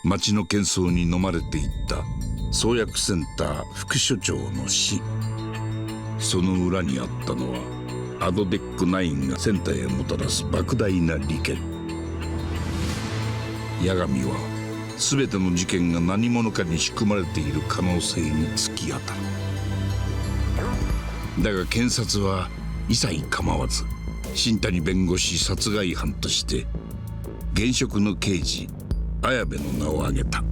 町の喧騒に飲まれていった創薬センター副所長の死。その裏にあったのはアドデック9がセンターへもたらす莫大な利権。八神は全ての事件が何者かに仕組まれている可能性に突き当たる。だが検察は一切構わず新谷弁護士殺害犯として現職の刑事綾部の名を挙げた。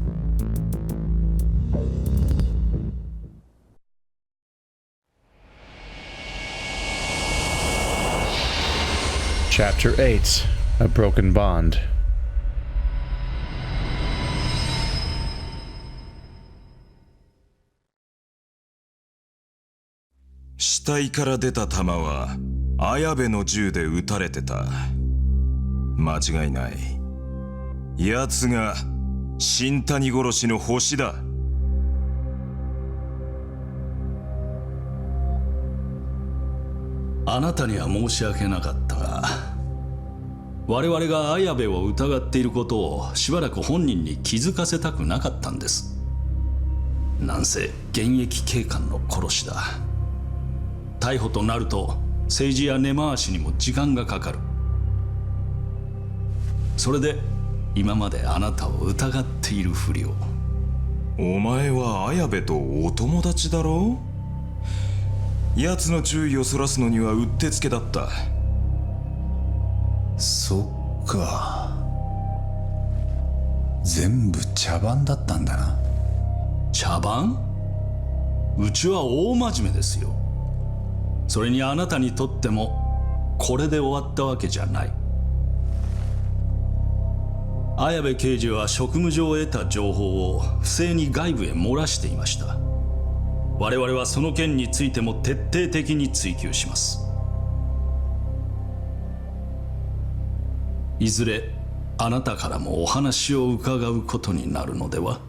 Chapter 8: A Broken Bond. 死体から出た弾は綾部の銃で撃たれてた。間違いない。奴が新谷殺しのホシだ。あなたには申し訳なかったが、我々が綾部を疑っていることをしばらく本人に気づかせたくなかったんです。なんせ現役警官の殺しだ。逮捕となると政治や根回しにも時間がかかる。それで今まであなたを疑っているふりを。お前は綾部とお友達だろう。奴の注意をそらすのにはうってつけだった。そっか、全部茶番だったんだな。茶番？うちは大真面目ですよ。それにあなたにとってもこれで終わったわけじゃない。綾部刑事は職務上得た情報を不正に外部へ漏らしていました。我々はその件についても徹底的に追及します。いずれあなたからもお話を伺うことになるのでは？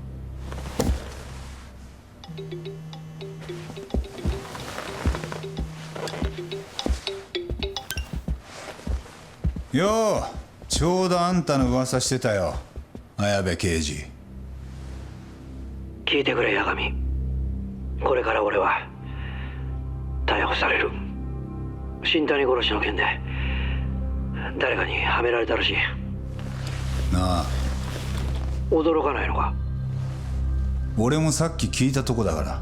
よう、ちょうどあんたの噂してたよ、綾部刑事。聞いてくれ、八神。これから俺は逮捕される。新谷殺しの件で誰かにはめられたらしい。なあ、驚かないのか？俺もさっき聞いたとこだから。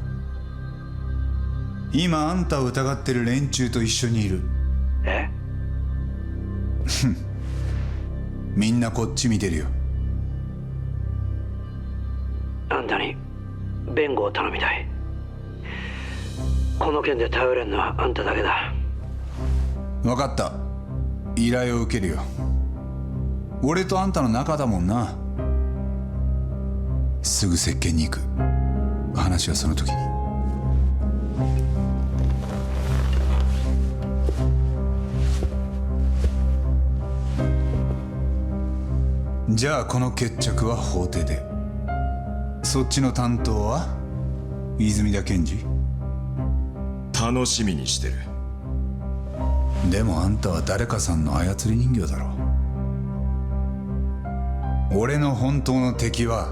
今あんたを疑ってる連中と一緒にいる。え？みんなこっち見てるよ。あんたに弁護を頼みたい。この件で頼れんのはあんただけだ。分かった、依頼を受けるよ。俺とあんたの仲だもんな。すぐ接見に行く。話はその時に。じゃあこの決着は法廷で。そっちの担当は泉田検事？楽しみにしてる。でもあんたは誰かさんの操り人形だろ。俺の本当の敵は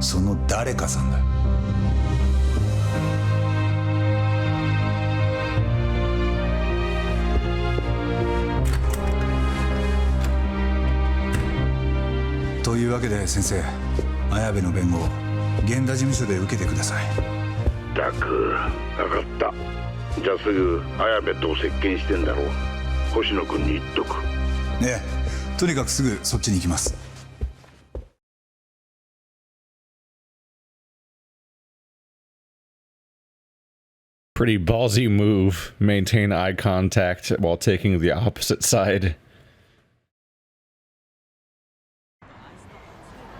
その誰かさんだ。というわけで先生、綾部の弁護を源田事務所で受けてください。ったく、分かった。じゃあすぐ綾部と接見してんだろう。星野君に言っとく。ええ、とにかくすぐそっちに行きます。Pretty ballsy move. Maintain eye contact while taking the opposite side.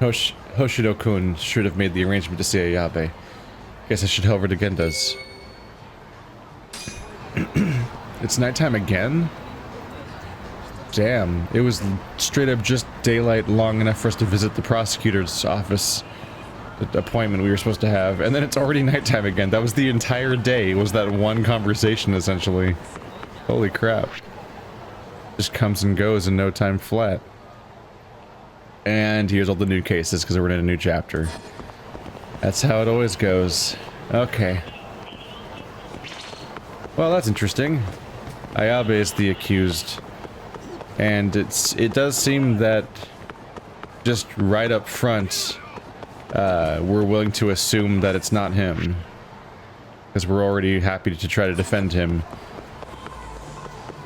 Hoshido-kun should have made the arrangement to see Ayabe. Guess I should head over to Genda's. It's nighttime again? Damn, it was straight up just daylight long enough for us to visit the prosecutor's office. The appointment we were supposed to have, and then it's already nighttime again. That was the entire day, was that one conversation, essentially. Holy crap. Just comes and goes in no time flat. And here's all the new cases because we're in a new chapter. That's how it always goes. Okay. Well, that's interesting. Ayabe is the accused. And it does seem that just right up front, we're willing to assume that it's not him. Because we're already happy to try to defend him.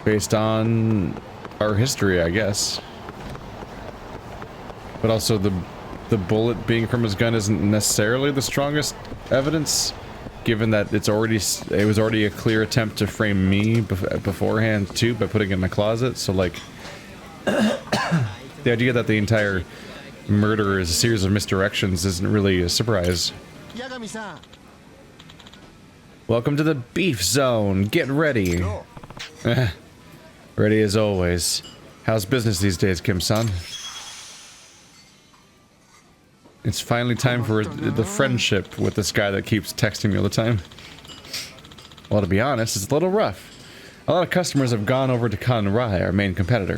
Based on our history, I guess. But also the bullet being from his gun isn't necessarily the strongest evidence, given that it was already a clear attempt to frame me beforehand too by putting it in my closet. So like, the idea that the entire murder is a series of misdirections isn't really a surprise. Yagami-san. Welcome to the beef zone. Get ready. Ready as always. How's business these days, Kim-san? It's finally time for the friendship with this guy that keeps texting me all the time. Well, to be honest, it's a little rough. A lot of customers have gone over to Kanrai, our main competitor.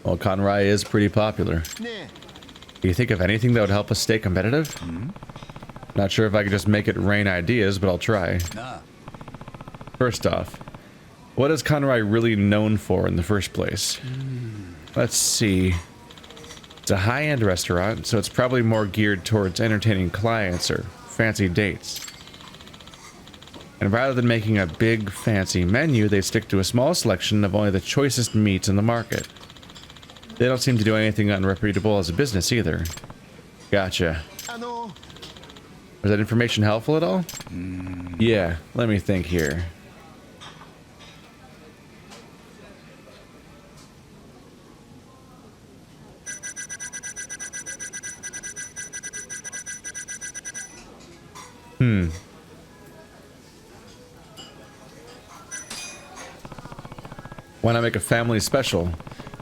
Well, Kanrai is pretty popular. Do you think of anything that would help us stay competitive? Not sure if I could just make it rain ideas, but I'll try. First off, what is Kanrai really known for in the first place? Let's see. It's a high-end restaurant, so it's probably more geared towards entertaining clients or fancy dates. And rather than making a big, fancy menu, they stick to a small selection of only the choicest meats in the market. They don't seem to do anything unreputable as a business either. Gotcha. Was that information helpful at all? Yeah, let me think here. Why not make a family special?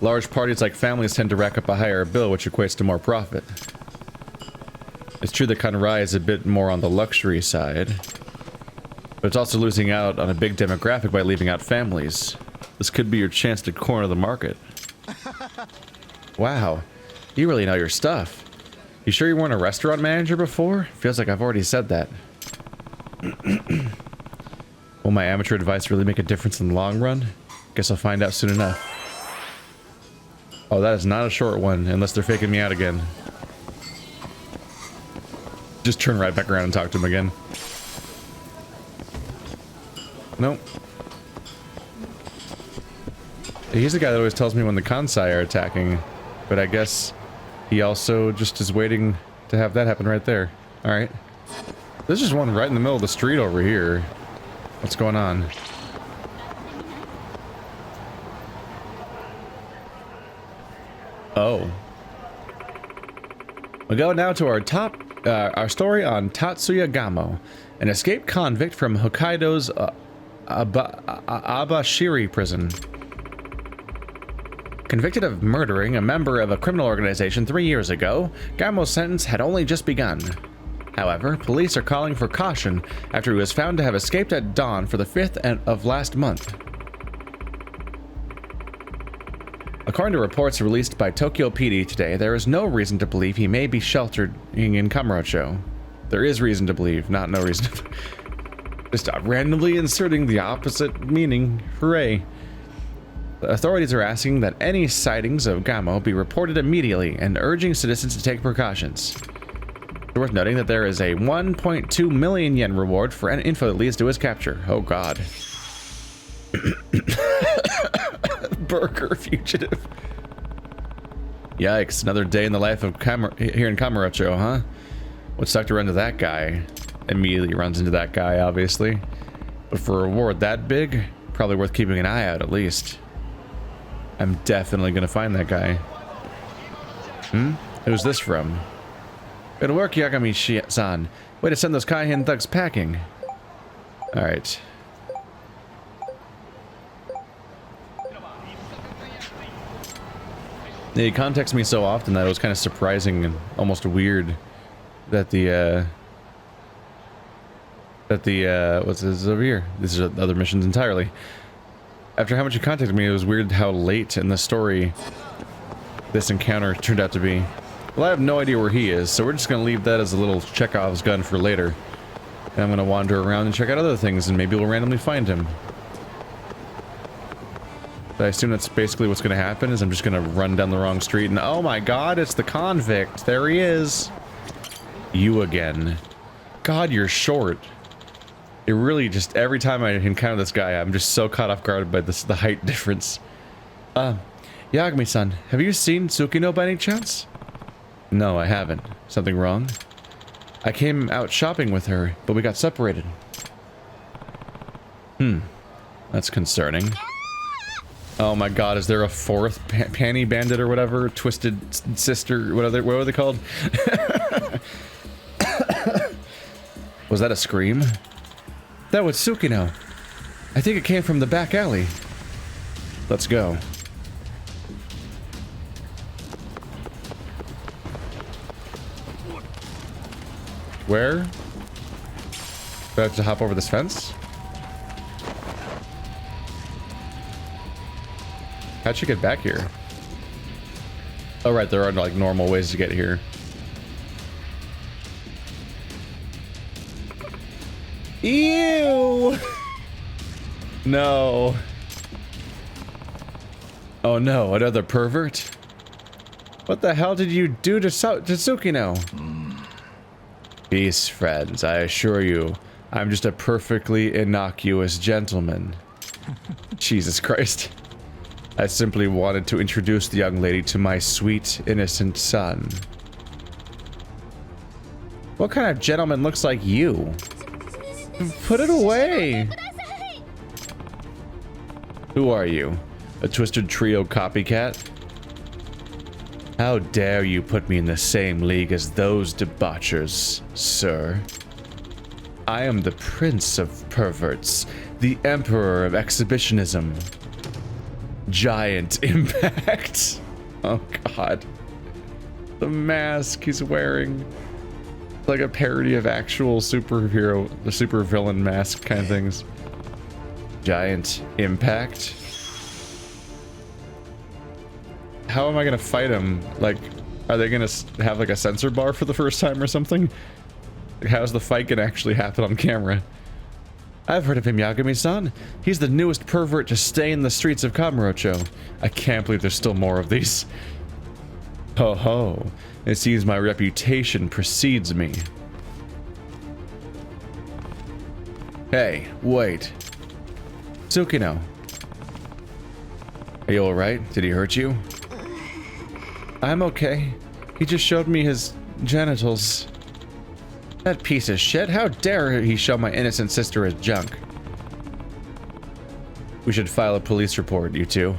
Large parties like families tend to rack up a higher bill, which equates to more profit. It's true that Kanrai is a bit more on the luxury side, but it's also losing out on a big demographic by leaving out families. This could be your chance to corner the market. Wow, you really know your stuff. You sure you weren't a restaurant manager before? Feels like I've already said that. Will my amateur advice really make a difference in the long run? Guess I'll find out soon enough. Oh, that is not a short one, unless they're faking me out again. Just turn right back around and talk to him again. Nope. He's the guy that always tells me when the Kansai are attacking, but I guess he also just is waiting to have that happen right there. Alright. There's just one right in the middle of the street over here. What's going on? Oh. We go now to our story on Tatsuya Gamo, an escaped convict from Hokkaido's Abashiri prison. Convicted of murdering a member of a criminal organization 3 years ago, Gamo's sentence had only just begun. However, police are calling for caution after he was found to have escaped at dawn for the 5th of last month. According to reports released by Tokyo PD today, there is no reason to believe he may be sheltering in Kamurocho. There is reason to believe, not no reason to... Just randomly inserting the opposite meaning. Hooray. The authorities are asking that any sightings of Gamo be reported immediately and urging citizens to take precautions. It's worth noting that there is a 1.2 million yen reward for any info that leads to his capture. Oh god. Burger fugitive. Yikes, another day in the life of here in Kamurocho, huh? What sucked to run into that guy? Immediately runs into that guy, obviously. But for a reward that big, probably worth keeping an eye out at least. I'm definitely gonna find that guy. Who's this from? Good work, Yagami-san. Way to send those Kaihin thugs packing. Alright. He contacts me so often that it was kind of surprising and almost weird that what's this over here? These are other missions entirely. After how much he contacted me, it was weird how late in the story this encounter turned out to be. Well, I have no idea where he is, so we're just gonna leave that as a little Chekhov's gun for later. And I'm gonna wander around and check out other things, and maybe we'll randomly find him. But I assume that's basically what's gonna happen, is I'm just gonna run down the wrong street and oh my god, it's the convict! There he is! You again. God, you're short. It really just, every time I encounter this guy, I'm just so caught off guard by the height difference. Yagami-san, have you seen Tsukino by any chance? No, I haven't. Something wrong? I came out shopping with her, but we got separated. That's concerning. Oh my god, is there a fourth panty bandit or whatever? Twisted sister, what are they called? Was that a scream? That was Tsukino. I think it came from the back alley. Let's go. Where? Do I have to hop over this fence? How'd she get back here? Oh right, there are like normal ways to get here. Ew! No. Oh no, another pervert? What the hell did you do to Tsukino? Peace, friends. I assure you, I'm just a perfectly innocuous gentleman. Jesus Christ. I simply wanted to introduce the young lady to my sweet, innocent son. What kind of gentleman looks like you? Put it away! Who are you? A Twisted Trio copycat? How dare you put me in the same league as those debauchers, sir? I am the prince of perverts, the emperor of exhibitionism. Giant impact. Oh god. The mask he's wearing. Like a parody of actual superhero, the supervillain mask kind of things. Giant impact. How am I gonna fight him? Like, are they gonna have like a sensor bar for the first time or something? Like, how's the fight gonna actually happen on camera? I've heard of him, Yagami-san. He's the newest pervert to stay in the streets of Kamurocho. I can't believe there's still more of these. Ho ho. It seems my reputation precedes me. Hey, wait. Tsukino. Are you alright? Did he hurt you? I'm okay. He just showed me his genitals. That piece of shit, how dare he show my innocent sister his junk? We should file a police report, you two.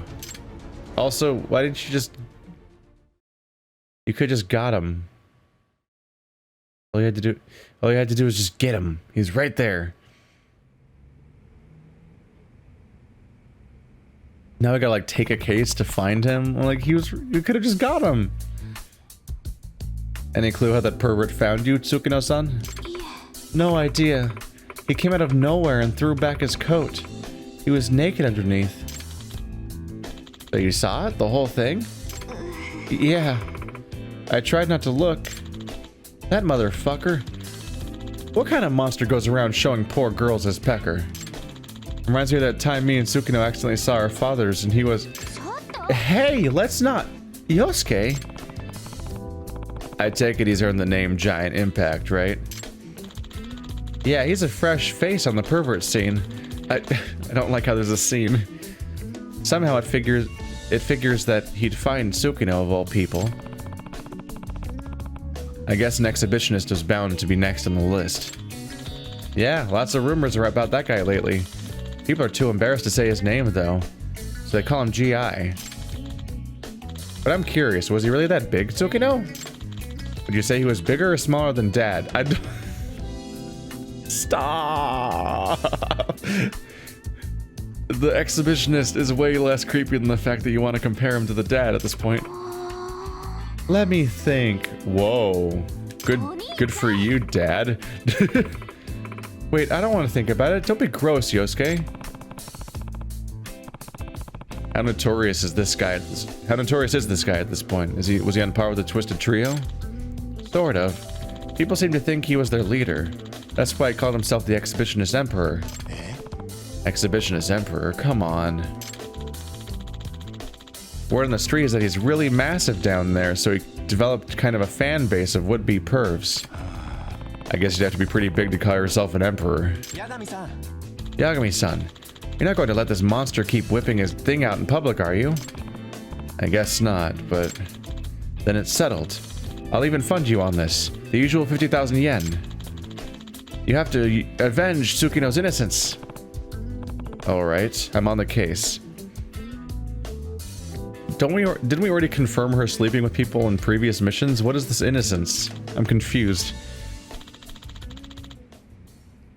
Also, why didn't you just... You could just got him. All you had to do was just get him. He's right there. Now I gotta like take a case to find him. Like you could have just got him. Any clue how that pervert found you, Tsukino-san? No idea. He came out of nowhere and threw back his coat. He was naked underneath. So you saw it? The whole thing? Yeah. I tried not to look. That motherfucker. What kind of monster goes around showing poor girls his pecker? Reminds me of that time me and Tsukino accidentally saw our fathers and he was... Hey, let's not... Yosuke? I take it he's earned the name Giant Impact, right? Yeah, he's a fresh face on the pervert scene. I don't like how there's a scene. Somehow it figures that he'd find Tsukino of all people. I guess an exhibitionist is bound to be next on the list. Yeah, lots of rumors are about that guy lately. People are too embarrassed to say his name though, so they call him GI. But I'm curious, was he really that big, Tsukino? Would you say he was bigger or smaller than Dad? Stop! The exhibitionist is way less creepy than the fact that you want to compare him to the dad at this point. Let me think. Whoa. Good for you, Dad. Wait, I don't want to think about it. Don't be gross, Yosuke. How notorious is this guy at this point? Was he on par with the Twisted Trio? Sort of. People seem to think he was their leader. That's why he called himself the Exhibitionist Emperor. Exhibitionist Emperor, come on. Word on the street is that he's really massive down there, so he developed kind of a fan base of would-be pervs. I guess you'd have to be pretty big to call yourself an emperor. Yagami-san, you're not going to let this monster keep whipping his thing out in public, are you? I guess not, but then it's settled. I'll even fund you on this. The usual 50,000 yen. You have to avenge Tsukino's innocence. Alright, I'm on the case. Didn't we already confirm her sleeping with people in previous missions? What is this innocence? I'm confused.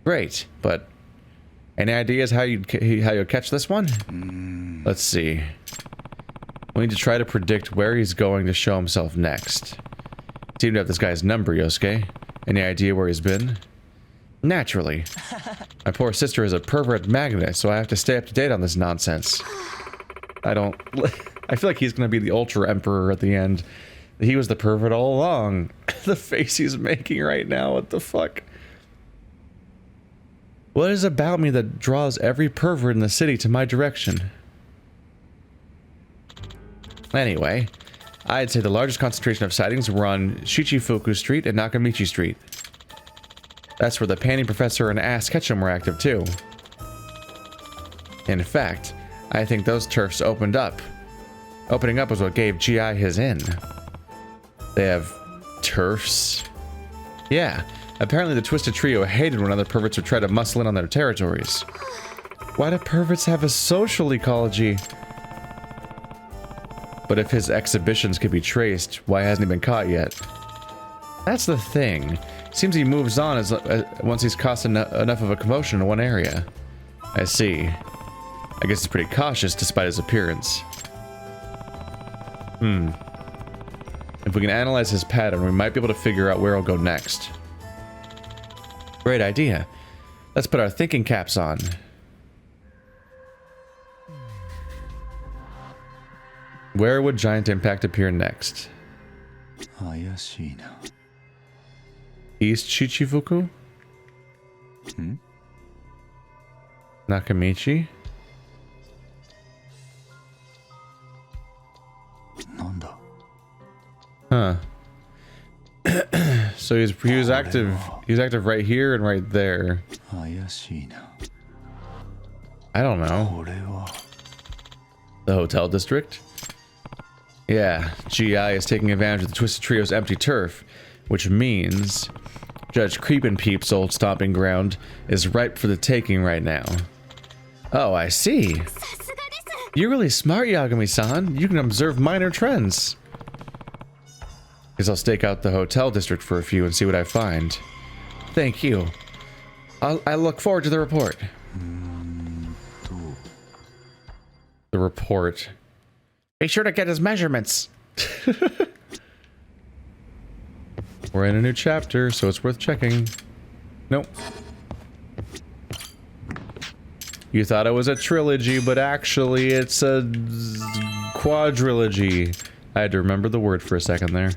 Great, but any ideas how you'll catch this one? Let's see. We need to try to predict where he's going to show himself next. Seem to have this guy's number, Yosuke. Any idea where he's been? Naturally. My poor sister is a pervert magnet, so I have to stay up to date on this nonsense. I feel like he's gonna be the Ultra Emperor at the end. He was the pervert all along. The face he's making right now, what the fuck? What is about me that draws every pervert in the city to my direction? Anyway, I'd say the largest concentration of sightings were on Shichifuku Street and Nakamichi Street. That's where the Panty Professor and Ass Ketchum were active too. In fact, I think those turfs opened up. Opening up was what gave GI his in. They have turfs? Yeah, apparently the Twisted Trio hated when other perverts would try to muscle in on their territories. Why do perverts have a social ecology? But if his exhibitions could be traced, why hasn't he been caught yet? That's the thing. Seems he moves on once he's caused enough of a commotion in one area. I see. I guess he's pretty cautious despite his appearance. If we can analyze his pattern, we might be able to figure out where he'll go next. Great idea. Let's put our thinking caps on. Where would Giant Impact appear next? East Shichifuku? Nakamichi? Huh. So he was active right here and right there. I don't know. The hotel district? Yeah, GI is taking advantage of the Twisted Trio's empty turf, which means Judge Creepin' Peep's old stomping ground is ripe for the taking right now. Oh, I see. You're really smart, Yagami-san. You can observe minor trends. Guess I'll stake out the hotel district for a few and see what I find. Thank you. I look forward to the report. The report. Be sure to get his measurements. We're in a new chapter, so it's worth checking. Nope. You thought it was a trilogy, but actually it's a quadrilogy. I had to remember the word for a second there.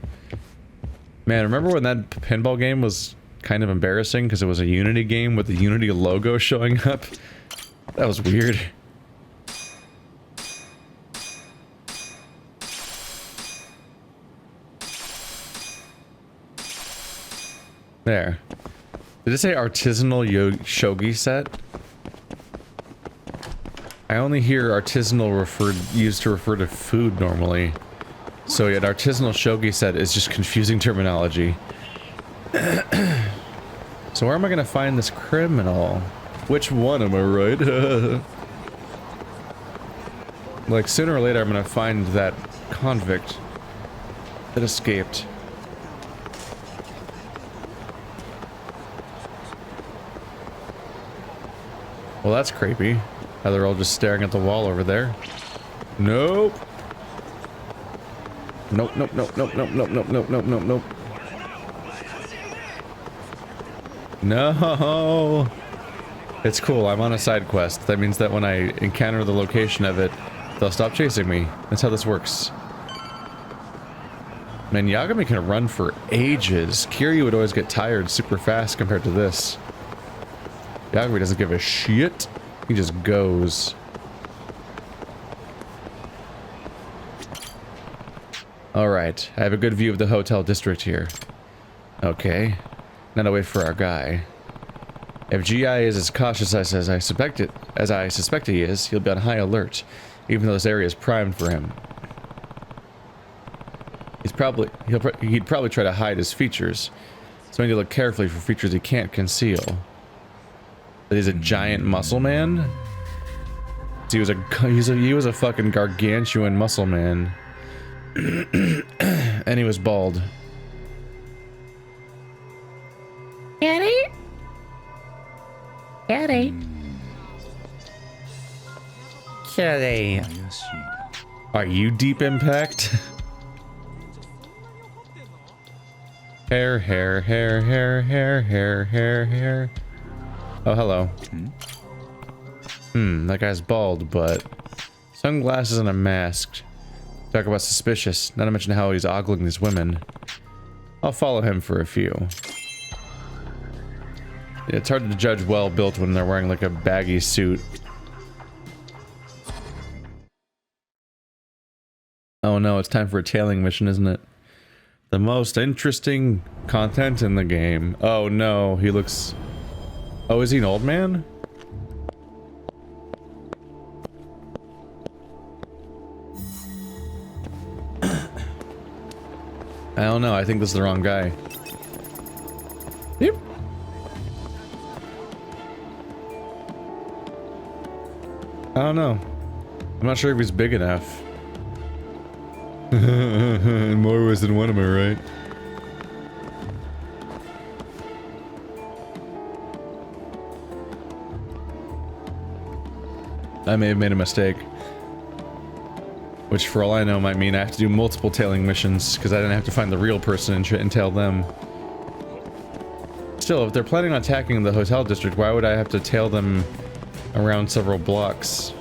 Man, remember when that pinball game was kind of embarrassing because it was a Unity game with the Unity logo showing up? That was weird. There. Did it say artisanal shogi set? I only hear artisanal used to refer to food normally. So yeah, artisanal shogi set is just confusing terminology. So where am I gonna find this criminal? Which one, am I right? Like sooner or later I'm gonna find that convict that escaped. Well, that's creepy. How they're all just staring at the wall over there. Nope. Nope, nope, nope, nope, nope, nope, nope, nope, nope, nope, nope. No. It's cool, I'm on a side quest. That means that when I encounter the location of it, they'll stop chasing me. That's how this works. Man, Yagami can run for ages. Kiryu would always get tired super fast compared to this. Yagami doesn't give a shit. He just goes. Alright, I have a good view of the hotel district here. Okay. Now to wait for our guy. If GI is as cautious as I suspect he is, he'll be on high alert, even though this area is primed for him. He'd probably try to hide his features, so I need to look carefully for features he can't conceal. But he's a giant muscle man? He was a fucking gargantuan muscle man. And he was bald. Kitty? Kitty? Kitty. Are you Deep Impact? Hair. Oh, hello. That guy's bald, but sunglasses and a mask. Talk about suspicious, not to mention how he's ogling these women. I'll follow him for a few. Yeah, it's hard to judge well-built when they're wearing like a baggy suit. Oh no, it's time for a tailing mission, isn't it? The most interesting content in the game. Oh no, he looks... Oh, is he an old man? I don't know, I think this is the wrong guy. Yep. I don't know. I'm not sure if he's big enough. In more ways than one, am I right? I may have made a mistake. Which, for all I know, might mean I have to do multiple tailing missions, because I didn't have to find the real person and tail them. Still, if they're planning on attacking the hotel district, why would I have to tail them around several blocks?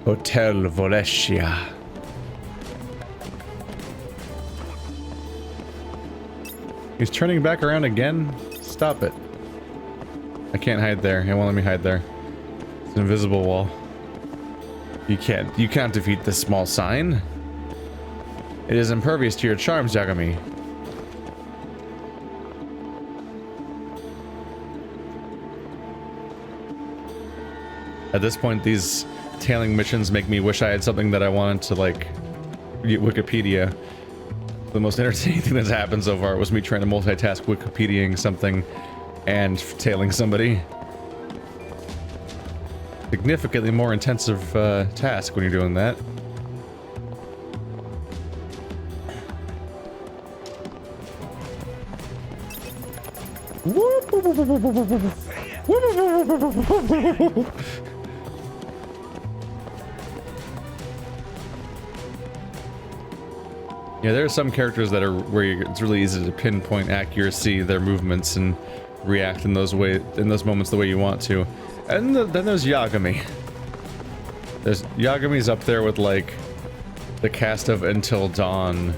Hotel Volescia. He's turning back around again? Stop it. I can't hide there. It won't let me hide there. It's an invisible wall. You can't defeat this small sign. It is impervious to your charms, Yagami. At this point, these tailing missions make me wish I had something that I wanted to, like, Wikipedia. The most entertaining thing that's happened so far was me trying to multitask Wikipediaing something and tailing somebody. Significantly more intensive task when you're doing that. Yeah, there are some characters that are where it's really easy to pinpoint accuracy, their movements, and react in those moments the way you want to. And then there's Yagami. Yagami's up there with like the cast of Until Dawn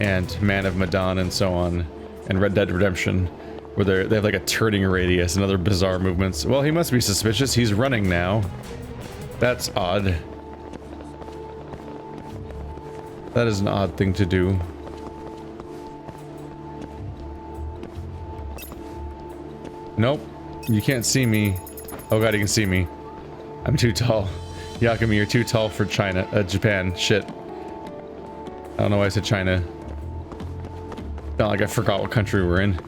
and Man of Medan and so on, and Red Dead Redemption, where they have like a turning radius and other bizarre movements. Well, he must be suspicious. He's running now. That's odd. That is an odd thing to do. Nope. You can't see me. Oh god, you can see me. I'm too tall. Yagami, you're too tall for Japan. Shit. I don't know why I said China. Not like I forgot what country we're in.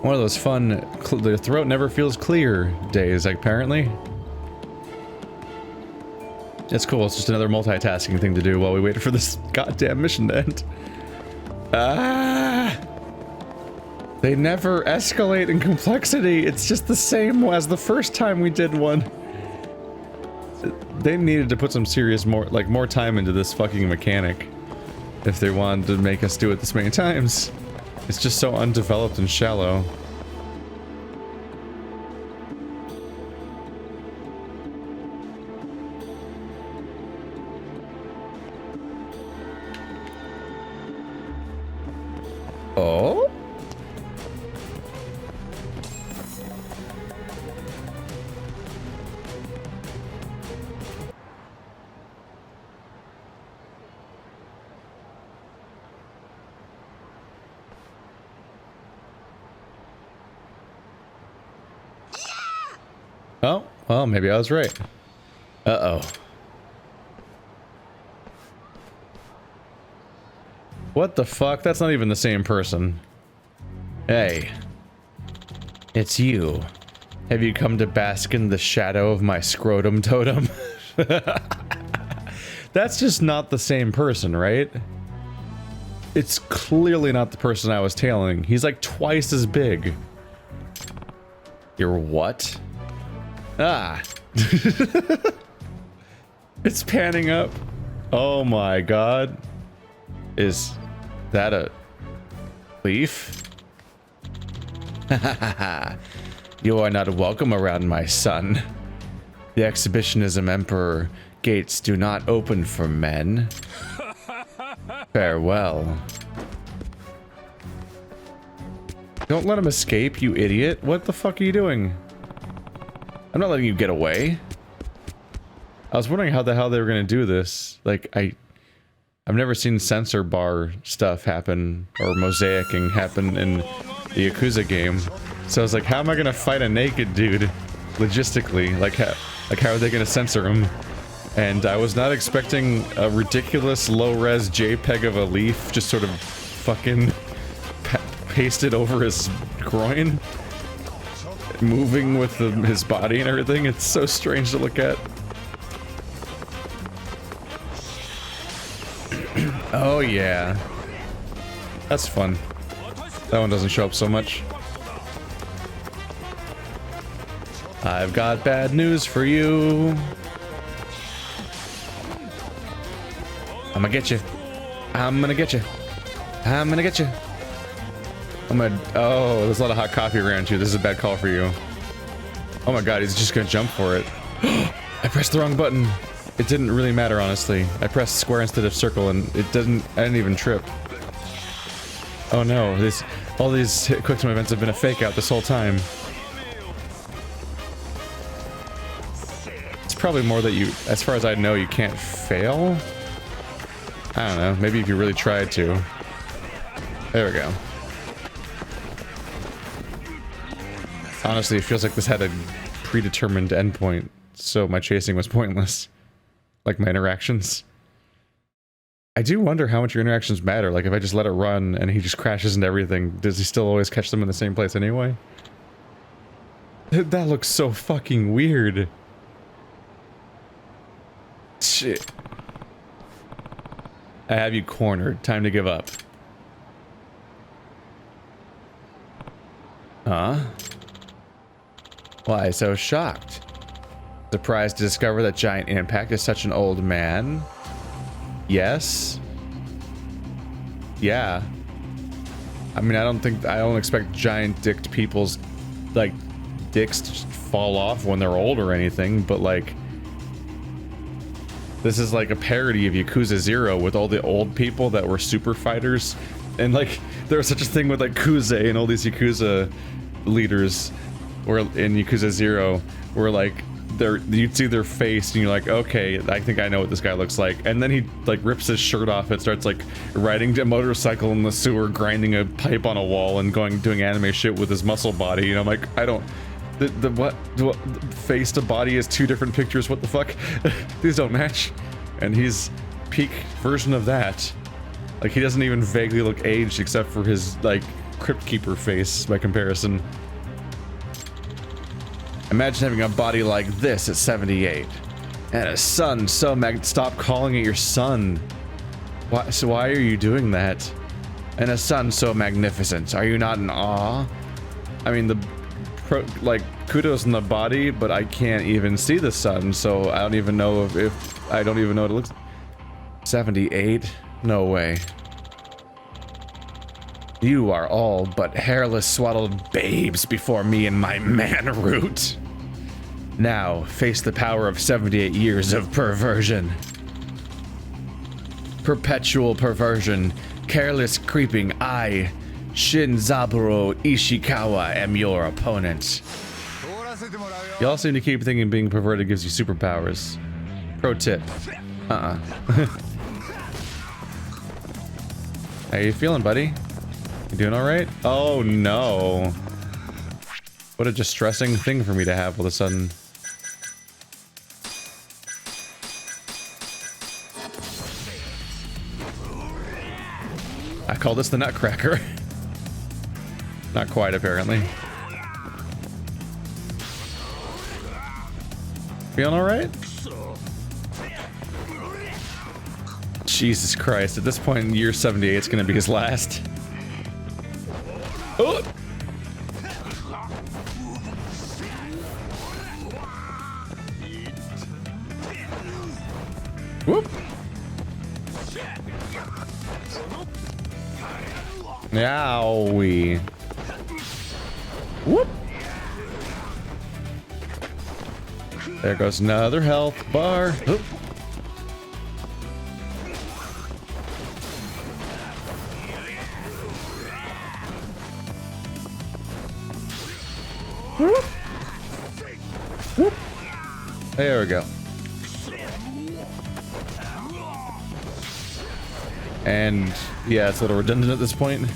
One of those fun, the throat never feels clear days, like, apparently. It's cool, it's just another multitasking thing to do while we wait for this goddamn mission to end. Ah! They never escalate in complexity. It's just the same as the first time we did one. They needed to put some serious more time into this fucking mechanic if they wanted to make us do it this many times. It's just so undeveloped and shallow. Oh? Oh, well, maybe I was right. Uh-oh. What the fuck? That's not even the same person. Hey. It's you. Have you come to bask in the shadow of my scrotum totem? That's just not the same person, right? It's clearly not the person I was tailing. He's like twice as big. You're what? Ah. It's panning up. Oh my god. Is that a leaf? You are not welcome around my son. The exhibitionism emperor gates do not open for men. Farewell. Don't let him escape, you idiot. What the fuck are you doing? I'm not letting you get away. I was wondering how the hell they were gonna do this. Like, I've never seen censor bar stuff happen, or mosaicing happen in the Yakuza game. So I was like, how am I gonna fight a naked dude logistically? Like how are they gonna censor him? And I was not expecting a ridiculous low-res JPEG of a leaf just sort of fucking pasted over his groin, moving with his body and everything. It's so strange to look at. Oh yeah, that's fun. That one doesn't show up so much. I've got bad news for you. I'm gonna get you. I'm gonna get you. I'm gonna get you. Oh, there's a lot of hot coffee around you. This is a bad call for you. Oh my god, he's just gonna jump for it. I pressed the wrong button. It didn't really matter, honestly. I pressed square instead of circle, and I didn't even trip. Oh no, all these quick time events have been a fake out this whole time. It's probably more that you, as far as I know, you can't fail? I don't know, maybe if you really tried to. There we go. Honestly, it feels like this had a predetermined endpoint, so my chasing was pointless. Like my interactions. I do wonder how much your interactions matter. Like if I just let it run and he just crashes into everything, does he still always catch them in the same place anyway? That looks so fucking weird. Shit. I have you cornered. Time to give up. Huh? Why so shocked? Surprised to discover that Giant Impact is such an old man? Yes? Yeah. I mean, I don't expect giant-dicked people's, like, dicks to just fall off when they're old or anything, but, like, this is like a parody of Yakuza 0 with all the old people that were super fighters. And, like, there was such a thing with, like, Kuze and all these Yakuza leaders where in Yakuza 0 where, like, you'd see their face and you're like, okay, I think I know what this guy looks like. And then he like rips his shirt off and starts like riding a motorcycle in the sewer, grinding a pipe on a wall and doing anime shit with his muscle body. And I'm like, I don't, what face to body is two different pictures. What the fuck? These don't match. And he's peak version of that. Like he doesn't even vaguely look aged except for his like Crypt Keeper face by comparison. Imagine having a body like this at 78. And a son so stop calling it your son. Why are you doing that? And a sun so magnificent. Are you not in awe? I mean, like, kudos in the body, but I can't even see the sun, so I don't even know if I don't even know what it looks like. 78? No way. You are all but hairless, swaddled babes before me and my man root. Now, face the power of 78 years of perversion. Perpetual perversion. Careless creeping, I, Shinzaburo Ishikawa, am your opponent. Y'all seem to keep thinking being perverted gives you superpowers. Pro tip. How you feeling, buddy? You doing alright? Oh no. What a distressing thing for me to have all of a sudden. I call this the Nutcracker. Not quite, apparently. Feeling alright? Jesus Christ, at this point in year 78, it's gonna be his last. Oh! Whoop! Yowie. Whoop! There goes another health bar. Oop. Whoop. Whoop. There we go. And yeah, it's a little redundant at this point.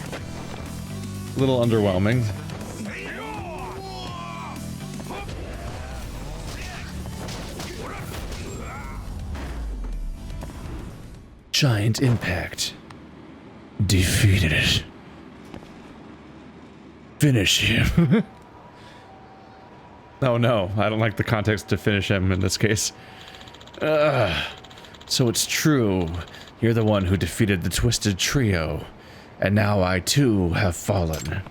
A little underwhelming. Giant impact. Defeated it. Finish him. Oh no, I don't like the context to finish him in this case. So it's true. You're the one who defeated the Twisted Trio. And now I too have fallen.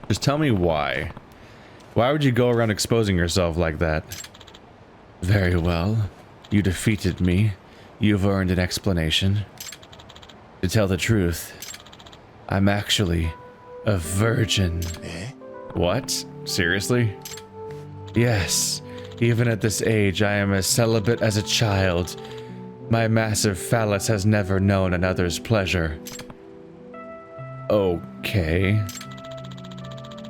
Just tell me why. Why would you go around exposing yourself like that? Very well. You defeated me. You've earned an explanation. To tell the truth, I'm actually a virgin. What? Seriously? Yes. Even at this age, I am as celibate as a child. My massive phallus has never known another's pleasure. Okay.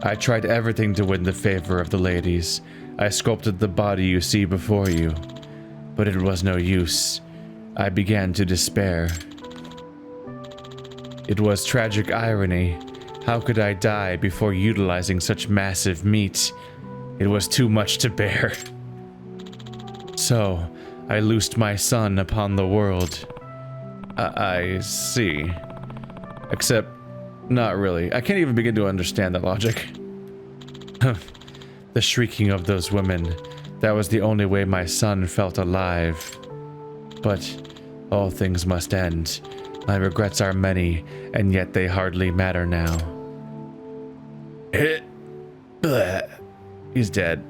I tried everything to win the favor of the ladies. I sculpted the body you see before you. But it was no use. I began to despair. It was tragic irony. How could I die before utilizing such massive meat? It was too much to bear. So, I loosed my son upon the world. I see. Except, not really. I can't even begin to understand that logic. The shrieking of those women. That was the only way my son felt alive. But, all things must end. My regrets are many, and yet they hardly matter now. He's dead.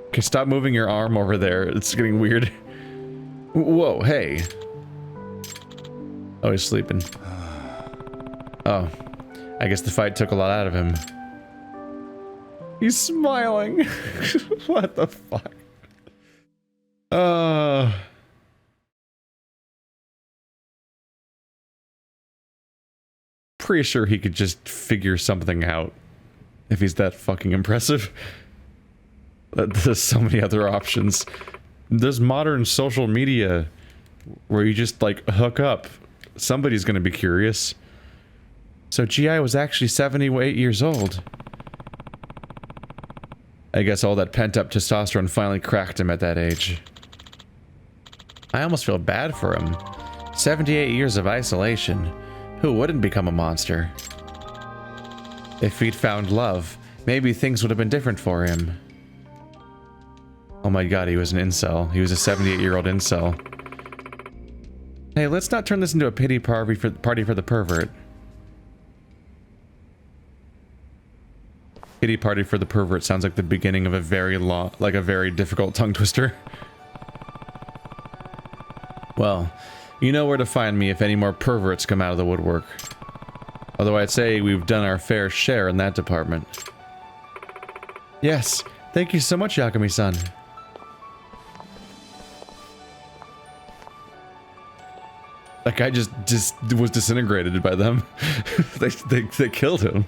Okay, stop moving your arm over there. It's getting weird. Whoa, hey. Oh, he's sleeping. Oh. I guess the fight took a lot out of him. He's smiling. What the fuck? Pretty sure he could just figure something out if he's that fucking impressive. There's so many other options. There's modern social media where you just like hook up. Somebody's gonna be curious. So GI was actually 78 years old. I guess all that pent-up testosterone finally cracked him at that age. I almost feel bad for him. 78 years of isolation. Who wouldn't become a monster? If he'd found love, maybe things would have been different for him. Oh my god, he was an incel. He was a 78-year-old incel. Hey, let's not turn this into a pity party for the pervert. Pity party for the pervert sounds like the beginning of a very long, like a very difficult tongue twister. Well, you know where to find me if any more perverts come out of the woodwork. Although I'd say we've done our fair share in that department. Yes, thank you so much, Yagami-san. That guy just was disintegrated by them. they killed him.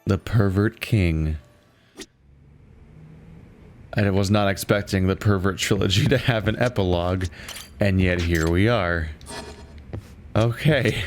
The Pervert King. I was not expecting the Pervert Trilogy to have an epilogue, and yet here we are. Okay.